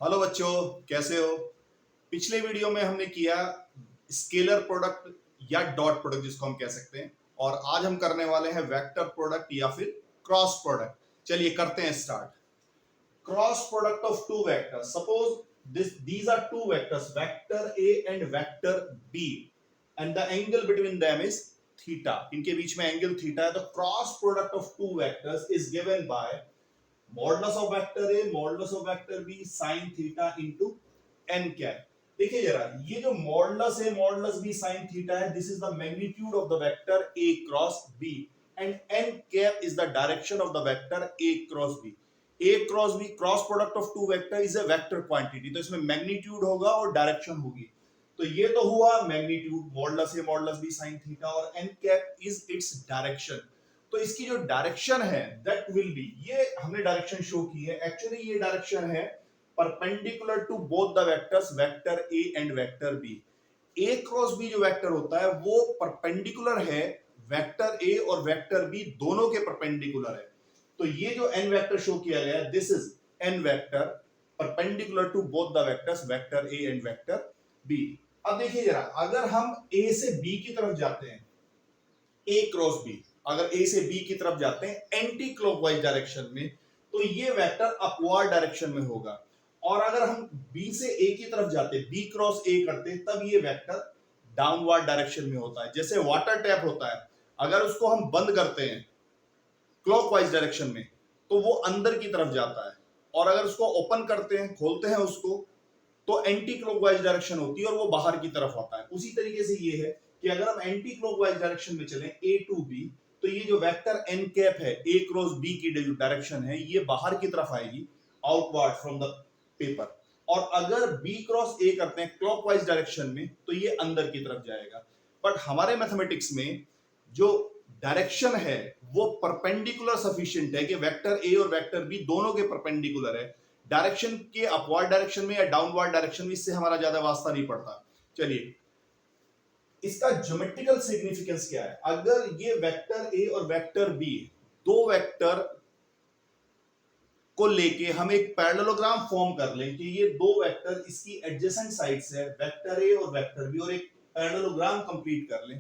Hello बच्चों, कैसे हो? पिछले वीडियो में हमने किया स्केलर प्रोडक्ट या डॉट प्रोडक्ट जिसको हम कह सकते हैं, और आज हम करने वाले हैं वेक्टर प्रोडक्ट या फिर क्रॉस प्रोडक्ट। चलिए करते हैं start. Cross product of two vectors, suppose these are two vectors, vector a and vector b, and the angle between them is theta। इनके बीच में एंगल थीटा है। तो cross product of two vectors is given by modulus of vector A modulus of vector B sine theta into N cap. देखिए जरा, ये जो modulus है modulus B sine theta है, this is the magnitude of the vector A cross B, and N cap is the direction of the vector A cross B. A cross B, cross product of two vector is a vector quantity, तो इसमें magnitude होगा और direction होगी। तो ये तो हुआ magnitude, modulus A modulus B sine theta, और N cap is its direction. तो इसकी जो डायरेक्शन है दैट विल बी, ये हमने डायरेक्शन शो की है। एक्चुअली ये डायरेक्शन है perpendicular to both the vectors vector A and vector B. A cross B जो वेक्टर होता है वो परपेंडिकुलर है वेक्टर ए और वेक्टर बी दोनों के परपेंडिकुलर है। तो ये जो एन वेक्टर शो किया गया है, this is an vector perpendicular to both the vectors vector A and vector B. अब देखिए जरा, अगर हम ए से बी की तरफ जाते हैं, ए क्रॉस बी, अगर ए से बी की तरफ जाते हैं एंटी क्लॉकवाइज डायरेक्शन में, तो ये वेक्टर अपवर्ड डायरेक्शन में होगा। और अगर हम बी से ए की तरफ जाते, बी क्रॉस ए करते, तब ये वेक्टर डाउनवर्ड डायरेक्शन में होता है। जैसे वाटर टैप होता है, अगर उसको हम बंद करते हैं क्लॉकवाइज डायरेक्शन में तो वो अंदर की तरफ जाता है, और अगर उसको ओपन करते हैं, खोलते हैं उसको, तो एंटी क्लॉकवाइज डायरेक्शन होती है और वो बाहर की तरफ आता है। उसी तरीके से ये है कि अगर हम एंटी क्लॉकवाइज डायरेक्शन में चलें ए टू बी, तो ये जो वेक्टर एन कैप है, ए क्रॉस बी की जो डायरेक्शन है, ये बाहर की तरफ आएगी, आउटवर्ड फ्रॉम द पेपर। और अगर बी क्रॉस ए करते हैं क्लॉकवाइज डायरेक्शन में, तो ये अंदर की तरफ जाएगा। बट हमारे मैथमेटिक्स में जो डायरेक्शन है वो परपेंडिकुलर सफिशिएंट है कि वेक्टर ए और वेक्टर बी दोनों के परपेंडिकुलर है। डायरेक्शन के अपवर्ड डायरेक्शन में या डाउनवर्ड डायरेक्शन में इससे हमारा ज्यादा वास्ता नहीं पड़ता। चलिए, इसका ज्योमेट्रिकल सिग्निफिकेंस क्या है? अगर ये वेक्टर ए और वेक्टर बी, दो वेक्टर को लेके हम एक पैरेललोग्राम फॉर्म कर लें कि ये दो वेक्टर इसकी एडजेसेंट साइड्स है, वेक्टर ए और वेक्टर बी, और एक पैरेललोग्राम कंप्लीट कर लें,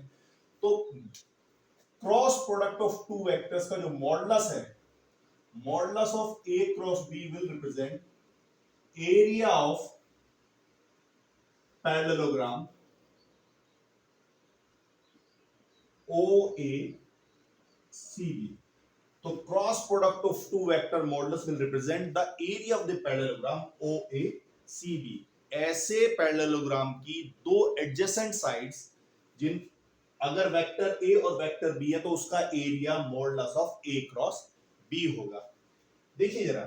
तो cross product of two vectors का जो मॉडुलस है, modulus of A cross B will represent area of parallelogram O A C B. तो cross product of two vector modulus will represent the area of the parallelogram O A C B. ऐसे parallelogram की दो adjacent sides, जिन अगर vector A और vector B है तो उसका area modulus of A cross B होगा। देखिए जरा,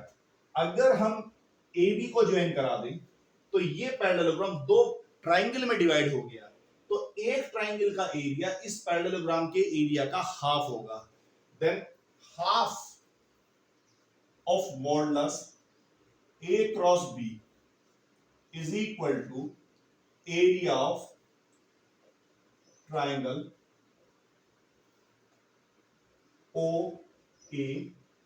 अगर हम ए बी को ज्वाइन करा दें तो ये पैरेललोग्राम दो ट्राइंगल में डिवाइड हो गया, तो एक ट्राइंगल का एरिया इस पैरेललोग्राम के एरिया का हाफ होगा। Then half of modulus A cross B is equal to area of triangle O A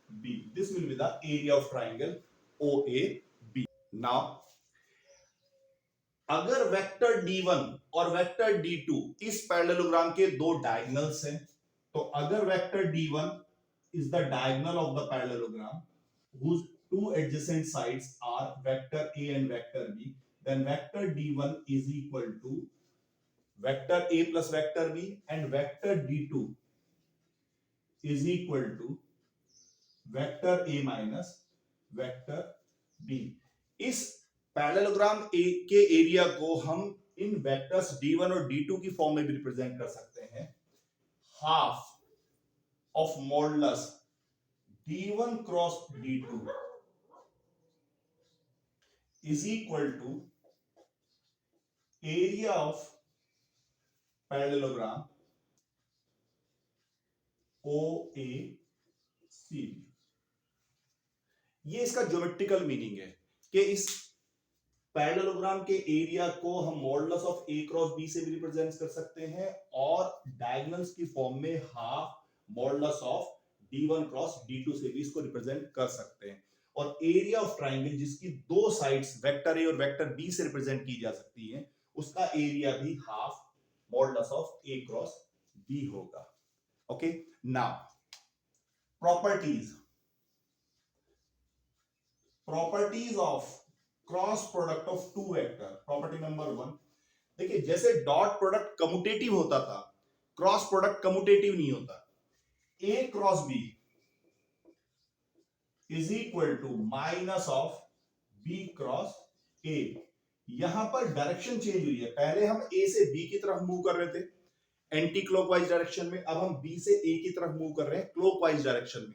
B. This will be the area of triangle O A B. Now अगर vector d1 और vector d2 इस parallelogram के दो diagonals हैं, तो अगर vector d1 is the diagonal of the parallelogram whose two adjacent sides are vector a and vector b, then vector d1 is equal to vector a plus vector b, and vector d2 is equal to vector a minus vector b। इस parallelogram ए के area को हम इन vectors d1 और d2 की form में भी represent कर सकते हैं। Half of modulus d1 cross d2 is equal to area of parallelogram OACB। ये इसका ज्योमेट्रिकल मीनिंग है कि इस पैरेललोग्राम के एरिया को हम modulus of A cross B से भी रिप्रेजेंट कर सकते हैं, और डायगोनल्स की फॉर्म में half modulus of d1 cross d2 से भी इसको रिप्रेजेंट कर सकते हैं। और एरिया ऑफ ट्राइंगल जिसकी दो साइड्स वेक्टर ए और वेक्टर बी से रिप्रेजेंट की जा सकती है, उसका एरिया भी half modulus of A cross B होगा। Okay, now properties of cross product of two vector. Property number 1, देखिए जैसे डॉट प्रोडक्ट कम्यूटेटिव होता था, क्रॉस प्रोडक्ट कम्यूटेटिव नहीं होता। A cross B is equal to minus of B cross A. यहां पर direction change हुई है, पहले हम ए से बी की तरफ मूव कर रहे थे एंटी क्लॉकवाइज डायरेक्शन में, अब हम बी से ए की तरफ मूव कर रहे हैं क्लॉकवाइज डायरेक्शन में।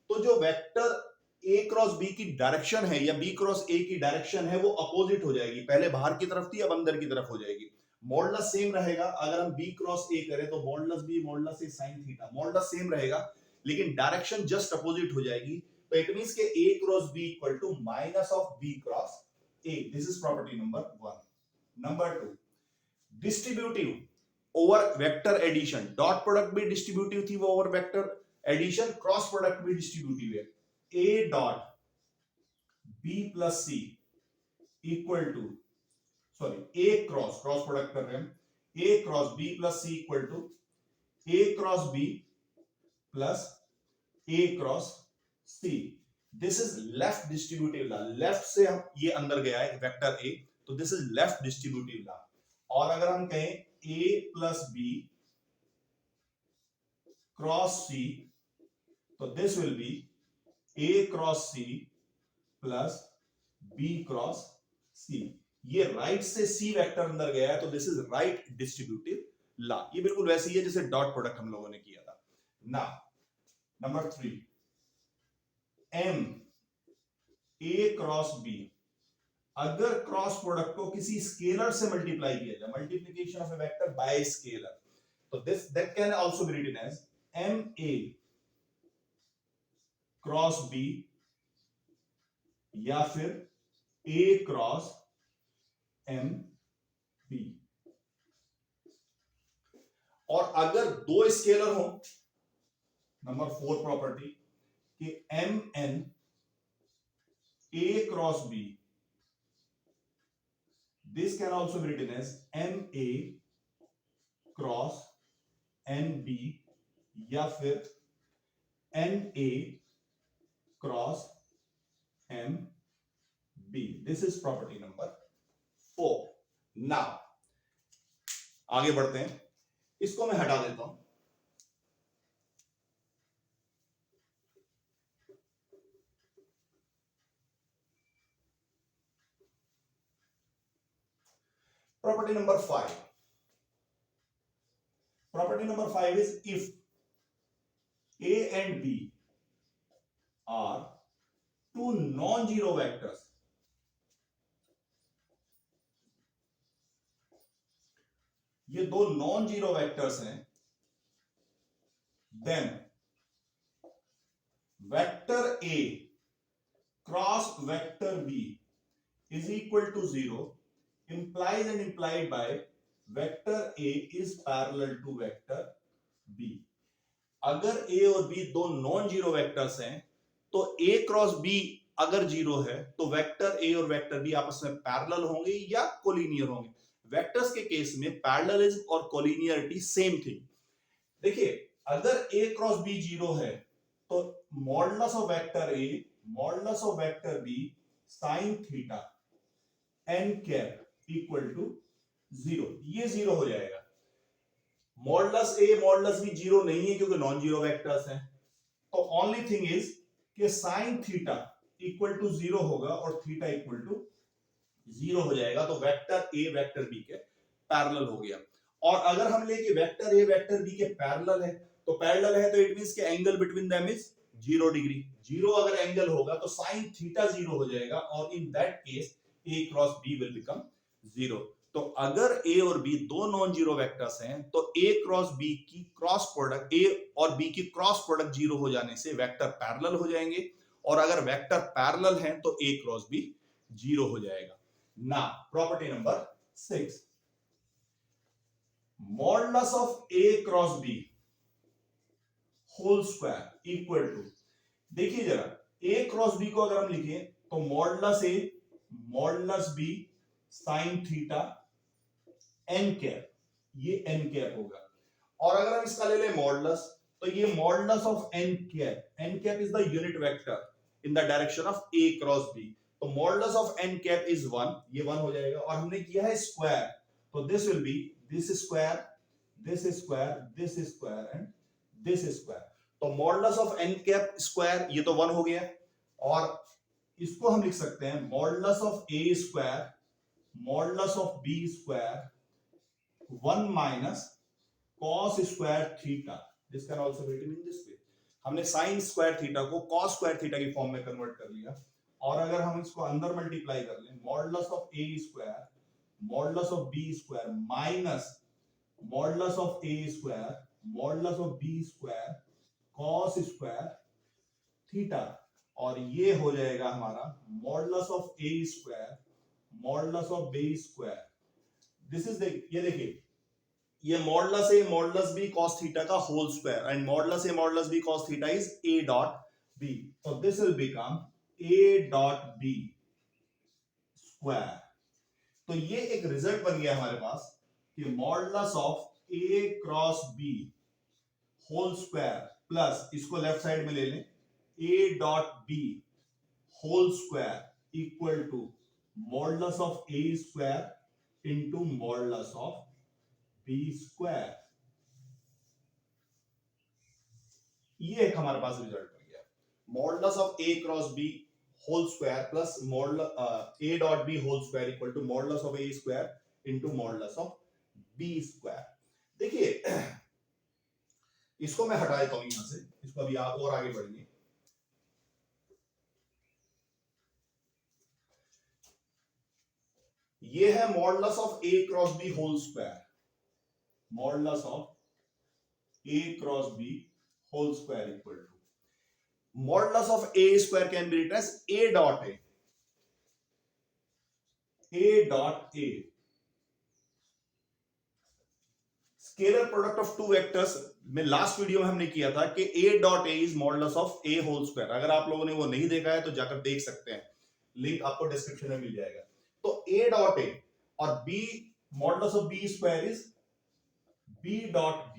तो जो वेक्टर ए क्रॉस बी की डायरेक्शन है या बी क्रॉस ए की डायरेक्शन है वो अपोजिट हो जाएगी, पहले बाहर की तरफ थी अब अंदर की तरफ हो जाएगी। मॉडुलस सेम रहेगा, अगर हम बी क्रॉस ए करें तो modulus B modulus A sin theta, modulus same रहेगा लेकिन डायरेक्शन जस्ट अपोजिट हो जाएगी। तो इट मींस के a cross b equal to minus of b cross a। This is property number 1। Number 2, distributive over vector addition. Dot product भी distributive थी वो over vector addition, cross product भी distributive है। a dot b plus c equal to, sorry a cross product कर रहे हैं, a cross b plus c equal to a cross b plus a cross c। This is left distributive law, left से हम ये अंदर गया है vector a, तो this is left distributive law. और अगर हम कहें a plus b cross c, तो this will be a cross c plus b cross c। ये राइट से c वेक्टर अंदर गया है तो this is right distributive law. ये बिल्कुल वैसे ही है जैसे डॉट प्रोडक्ट हम लोगों ने किया था ना। Number 3, m a cross b, अगर क्रॉस प्रोडक्ट को किसी स्केलर से मल्टीप्लाई किया जाए, multiplication of a vector by scalar, तो this that can also be written as m a cross b या फिर a क्रॉस m b। और अगर दो स्केलर हो, नंबर 4 प्रॉपर्टी कि m n a cross b, this can also be written as m a cross n b या फिर n a cross m b। This is property number 4। Now आगे बढ़ते हैं, इसको मैं हटा देता हूं। Property number 5, property number 5 is if a and b are two non-zero vectors, ये दो नॉन जीरो वेक्टर्स हैं, then vector a cross vector b is equal to 0 implies and implied by vector a is parallel to vector b। अगर a और b दो non zero vectors हैं तो a cross b अगर zero है तो vector a और vector b आपस में पैरेलल होंगे या कोलिनियर होंगे। वेक्टर्स के केस में पैरेललिज्म और कोलिनियरिटी सेम थिंग। देखिए अगर a क्रॉस b जीरो है तो modulus of vector a modulus of vector b sin theta n cap equal to 0, ये 0 हो जाएगा। Modulus a modulus b zero नहीं है क्योंकि नॉन जीरो वेक्टर्स हैं, तो ओनली थिंग इज कि sin थीटा इक्वल टू 0 होगा और थीटा इक्वल टू 0 हो जाएगा, तो वेक्टर a वेक्टर b के पैरेलल हो गया। और अगर हम लेके वेक्टर a वेक्टर b के पैरेलल है तो इट मींस के angle between them is 0 degree. 0 अगर एंगल होगा तो sin थीटा 0 हो जाएगा और in that case a cross b will become 0। तो अगर a और b दो नॉन जीरो वेक्टर्स हैं तो a क्रॉस b की क्रॉस प्रोडक्ट, a और b की क्रॉस प्रोडक्ट 0 हो जाने से वेक्टर पैरेलल हो जाएंगे, और अगर वेक्टर पैरेलल हैं तो a क्रॉस b 0 हो जाएगा। ना property number 6, modulus of a cross b whole square equal to, देखिए जरा ए क्रॉस बी को अगर हम लिखें तो modulus A modulus B sine theta N cap, ये एन कैप होगा। और अगर हम इसका ले लें मॉडुलस, तो ये modulus of N cap is the unit vector in the direction of A cross B. तो modulus of N cap is 1, ये 1 हो जाएगा। और हमने किया है स्क्वायर, तो this will be this square this square this square and this square. तो modulus of N cap square, ये तो 1 हो गया। और इसको हम लिख सकते हैं modulus of A square modulus of B square 1 minus cos square theta, this can also be written in this way. हमने sin स्क्वायर थीटा को cos स्क्वायर थीटा की फॉर्म में कन्वर्ट कर लिया। और अगर हम इसको अंदर मल्टीप्लाई कर लें, modulus of A square modulus of B square minus modulus of A square modulus of B square cos square theta, और ये हो जाएगा हमारा modulus of A square modulus of B square. This is ये देखिए, ये modulus A modulus B cos theta का whole square and modulus A modulus B cos theta is a dot b। तो this will become a dot b square. तो ये एक result बन गया हमारे पास कि modulus of a cross b whole square plus इसको लेफ्ट साइड में ले लें a dot b whole square equal to modulus of a square into modulus of b square. ये एक हमारे पास रिजल्ट बन गया, modulus of a cross b whole square plus modulus a dot b whole square equal to modulus of a square into modulus of b square. देखिए इसको मैं हटा देता हूं यहां से, इसको अभी आप और आगे बढ़ेंगे। ये है modulus of a cross b whole square, modulus of a cross b whole square equal to modulus of a square can be written as a dot a scalar product of two vectors में last video में हमने किया था कि a dot a is modulus of a whole square. अगर आप लोगों ने वो नहीं देखा है तो जाकर देख सकते हैं, लिंक आपको डिस्क्रिप्शन में मिल जाएगा। तो a डॉट a और b modulus of b square is b dot b,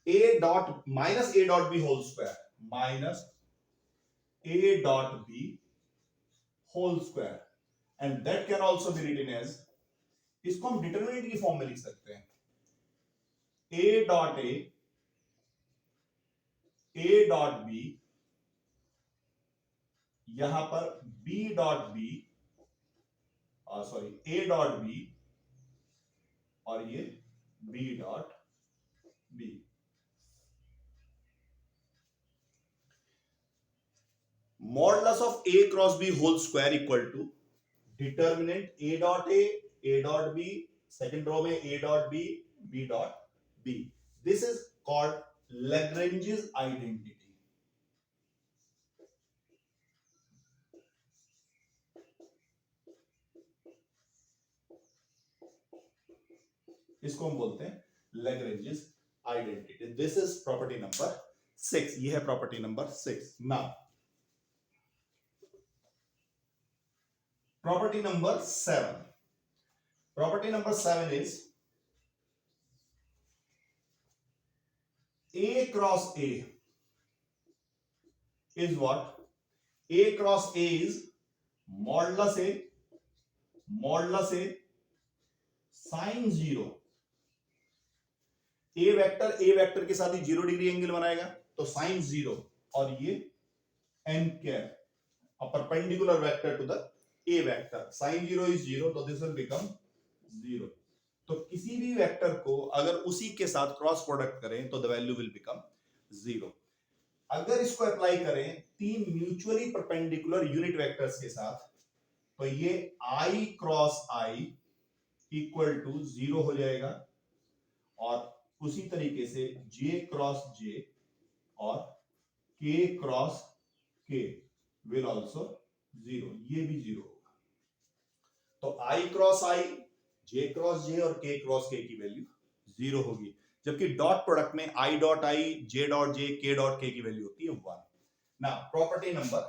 a dot minus a dot b whole square minus a dot b whole square and that can also be written as, इसको हम determinant की form में लिख सकते हैं a dot b, यहां पर b dot b sorry a dot b और ये b dot b। Modulus of a cross b whole square equal to determinant a dot b, second row में a dot b dot b। This is called Lagrange's identity. इसको हम बोलते हैं Lagrange's identity. This is property number 6, ये है property number 6। Now property number 7, property number 7 is a cross a is what? A cross a is modulus a sin 0। a vector के साथ ही 0 degree angle बनाएगा तो sin 0, और ये n cap a perpendicular vector to the a vector, sin 0 is 0, तो this will become 0। तो किसी भी वेक्टर को अगर उसी के साथ क्रॉस प्रोडक्ट करें तो द वैल्यू विल बिकम 0। अगर इसको अप्लाई करें तीन म्यूचुअली परपेंडिकुलर यूनिट वेक्टर्स के साथ, तो ये i cross i equal to 0 हो जाएगा, और उसी तरीके से j क्रॉस j और k cross k will also 0, ये भी 0 होगा। तो i cross i, j cross j और k क्रॉस k की वैल्यू 0 होगी, जबकि डॉट प्रोडक्ट में i dot i, j dot j, k dot k की वैल्यू होती है 1। ना प्रॉपर्टी नंबर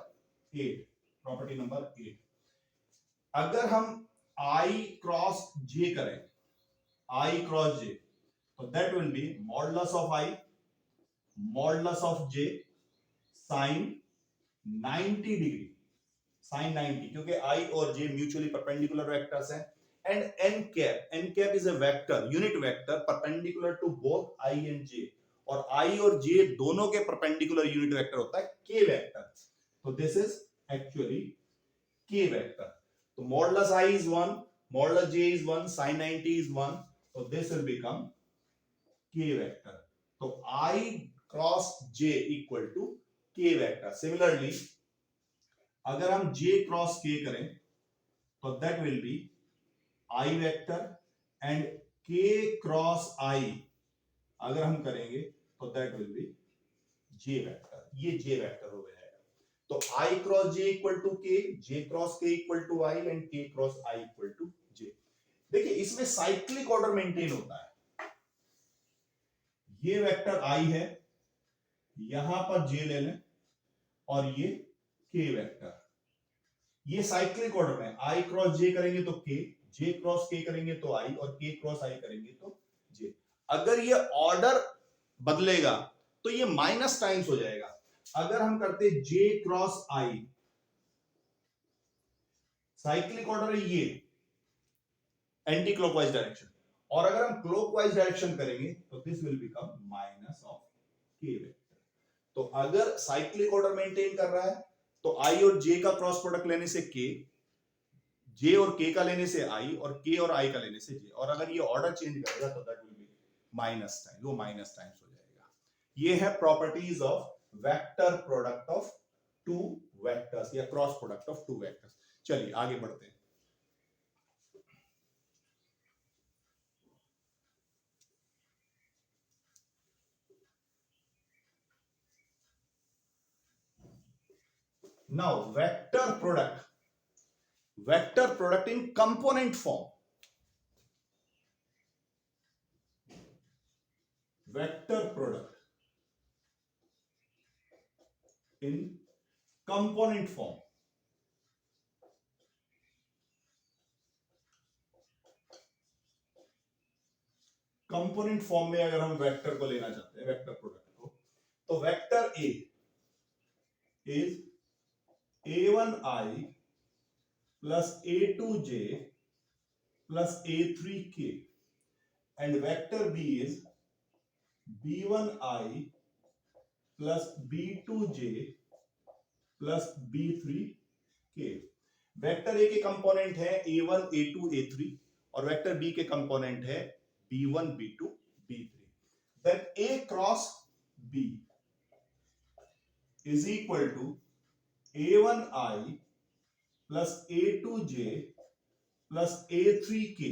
8, अगर हम I क्रॉस J करें, I क्रॉस J, तो that will be modulus of I modulus of J sine 90 degree, sine 90, क्योंकि I और J म्यूचुअली परपेंडिकुलर वेक्टर्स हैं, and n cap is a vector, unit vector perpendicular to both I and J, और I और J दोनों के perpendicular unit vector होता है k vector, तो this is actually k vector. तो modulus I is 1, modulus J is 1, sin 90 is 1, so this will become k vector. तो I cross J equal to k vector. Similarly, अगर हम J cross k करें तो that will be I vector, and k cross I अगर हम करेंगे तो that will be J vector. ये J vector हो गया। तो I cross J equal to K, J cross K equal to I, and K cross I equal to J। देखिए इसमें साइक्लिक ऑर्डर मेंटेन होता है। ये वेक्टर I है, यहां पर J ले लें, और ये K वेक्टर, ये साइक्लिक ऑर्डर में I क्रॉस J करेंगे तो K, J क्रॉस K करेंगे तो I, और K क्रॉस I करेंगे तो J। अगर ये ऑर्डर बदलेगा तो ये माइनस टाइम्स हो जाएगा। अगर हम करते J cross I, cyclic order है ये एंटी क्लॉकवाइज डायरेक्शन, और अगर हम क्लॉकवाइज डायरेक्शन करेंगे तो this will become minus of k vector. तो अगर साइक्लिक ऑर्डर मेंटेन कर रहा है तो I और J का क्रॉस प्रोडक्ट लेने से K, J और K का लेने से I, और K और I का लेने से J, और अगर ये ऑर्डर चेंज करेगा तो that will be minus time, वो माइनस टाइम्स हो जाएगा। ये है properties of vector product of two vectors, या cross product of two vectors. चलिए आगे बढ़ते हैं। Now vector product in component form, vector product in component form, component form में अगर हम वेक्टर को लेना चाहते हैं, वेक्टर प्रोडक्ट को, तो vector A is A1I plus A2J plus A3K, and vector B is B1I plus B2J plus B3K। Vector A के कंपोनेंट है A1, A2, A3, और वेक्टर B के कंपोनेंट है B1, B2, B3। Then A cross B is equal to A1I plus A2J plus A3K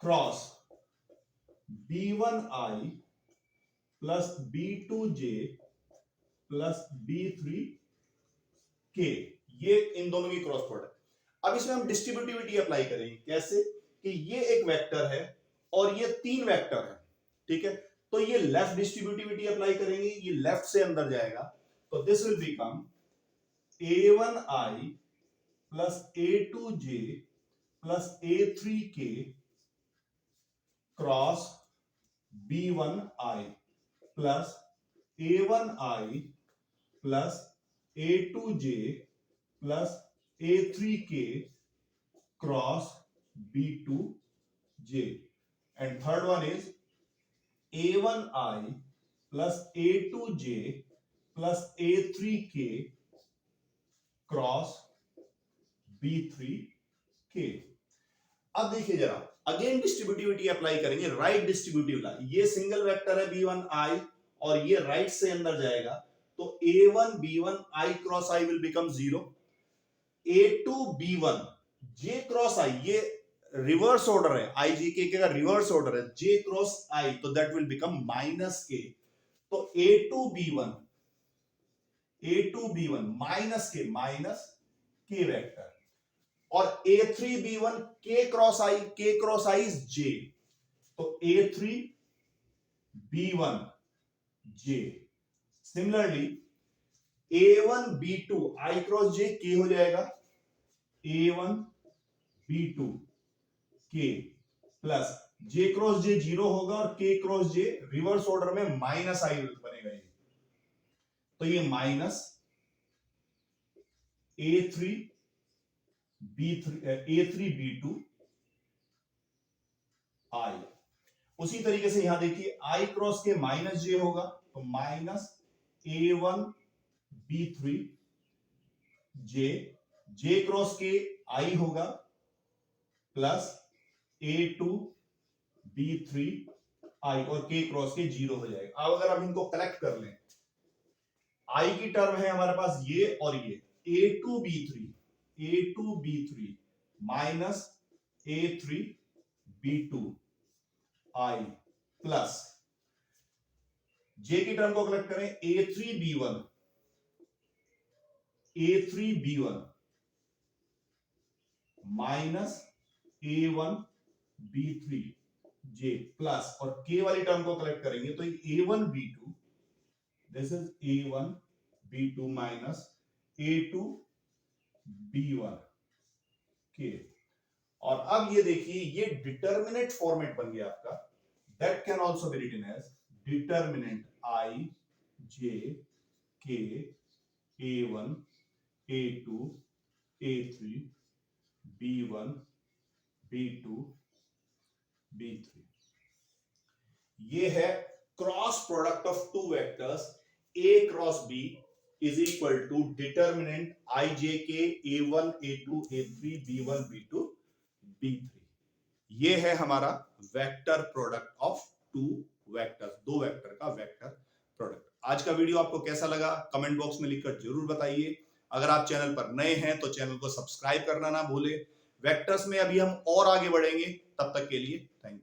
cross B1I plus B2J plus B3K, ये इन दोनों की cross product. अब इसमें हम डिस्ट्रीब्यूटिविटी अप्लाई करेंगे, कैसे कि ये एक वेक्टर है और ये तीन वेक्टर है, ठीक है, तो ये लेफ्ट डिस्ट्रीब्यूटिविटी अप्लाई करेंगे, ये लेफ्ट से अंदर जाएगा, तो this will become A1I plus A2J plus A3K cross B1I plus A1I plus A2J plus A3K cross B2J, and third one is A1I plus A2J plus A3K cross B3K। अब देखिए जरा, again distributivity apply करेंगे, right distributive, ये single vector है B1I और ये right से अंदर जाएगा, तो A1 B1 I cross I will become 0, A2 B1 J cross I, ये रिवर्स ऑर्डर है, I J K का रिवर्स ऑर्डर है, J क्रॉस I, तो that will become minus K, तो A2 B1 minus K vector, और A3 B1 K cross I is J, तो A3 B1 J। Similarly A1 B2 I cross J K हो जाएगा A1 B2 K plus J cross J 0 होगा और K cross J reverse order में minus I बनेगा ये, तो ये माइनस A3 B2 I। उसी तरीके से यहां देखिए I क्रॉस के माइनस J होगा तो minus A1 B3 J cross के I होगा प्लस A2 B3 I और K क्रॉस के 0 हो जाएगा। अब अगर आप इनको कलेक्ट कर लें, I की टर्म है हमारे पास ये और ये A2 B3 minus A3 B2 I plus J की टर्म को कलेक्ट करें A3 B1 minus A1 B3 J plus और K वाली टर्म को कलेक्ट करेंगे तो A1 B2 this is A1 B2 minus A2 B1 K। और अब ये देखिए ये डिटर्मिनेंट फॉर्मेट बन गया आपका, that can also be written as determinant I J K A1 A2 A3 B1 B2 B3। ये है cross product of two vectors A cross B is equal to determinant I J K A1 A2 A3 B1 B2 B3। ये है हमारा vector product of two vectors, दो vector का vector product. आज का video आपको कैसा लगा कमेंट बॉक्स में लिखकर जरूर बताइए। अगर आप चैनल पर नए हैं तो चैनल को सब्सक्राइब करना ना भूलें। वेक्टर्स में अभी हम और आगे बढ़ेंगे, तब तक के लिए थैंक यू।